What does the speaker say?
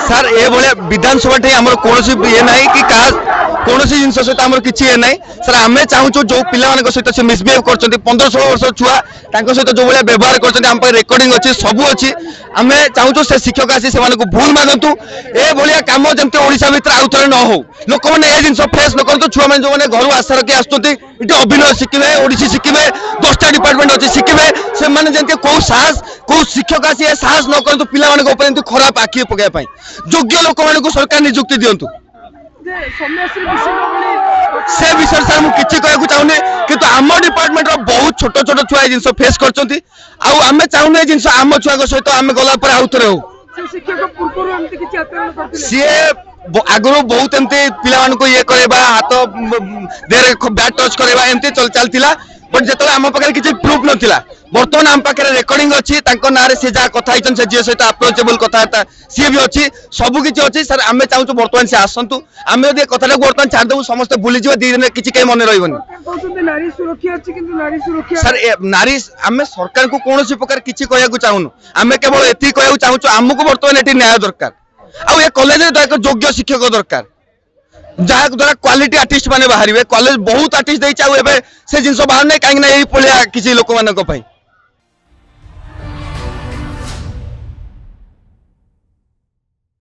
sir ये भाया विधानसभा टे आम कौन ये ना कि कौन जिन सहित आम किसी ये ना सर आम चाहूँ जो पिला सहित से मिसबिहेव कर 15-16 वर्ष छुआ सहित जो भाया व्यवहार कर रेकर्डिंग अच्छी सब अच्छी आम चाहूँ से शिक्षक आसी से भूल मागतु ए भाया कम जमी ओडिशा भितर आउ थे न हो लोक मैंने ये जिन फेस न करूँ छुआ मैंने जो मैंने घर आशा रखी आसुँच अभिनय शिखे ओडिशी शिखे 10टा डिपार्टमेंट अच्छी शिखे से जमी कौ साहस कौ शिक्षक आसी साहस न करूँ पिला खराब आखि पकड़ योग्य लोक मान सरकार निजुक्ति दिंतु से विषय सर मुझे कहूँ चाहूनी कि आम डिपार्टमेंट बहुत छोट छोट छुआ जिन फेस कर आम चाहूनी जिन आम छुआ सहित आम गला आउ थे हो सी आगु बहुत एमती पिला ये करवा हाथ देह बैट टच करवा एमती चलता बट जो आम पाखे किसी प्रूफ नाला बर्तमान आम पाखे रेकर्डिंग अच्छी ना से जहाँ कथा से झील सहित अप्रोचेबल कथा सी भी अच्छी सबकि अच्छी सर आम चाहूँ बर्तमान से आसतु आम जो कथा बर्तमान छाड़देव समस्त भूलीज 2 दिन किसी कहीं मन रही सर नारी आम सरकार को कौन प्रकार किसी कहूँ चाहूँ आम केवल ये कहूँ चाहूँ आमको बर्तमान ये न्याय दरकार आउ कॉलेज एक योग्य शिक्षक दरकार जहाँ द्वारा क्वालिटी आर्टिस्ट माने बाहर कॉलेज बहुत आर्टिस्ट से जिन बाहर नहीं कहीं किसी लोक मान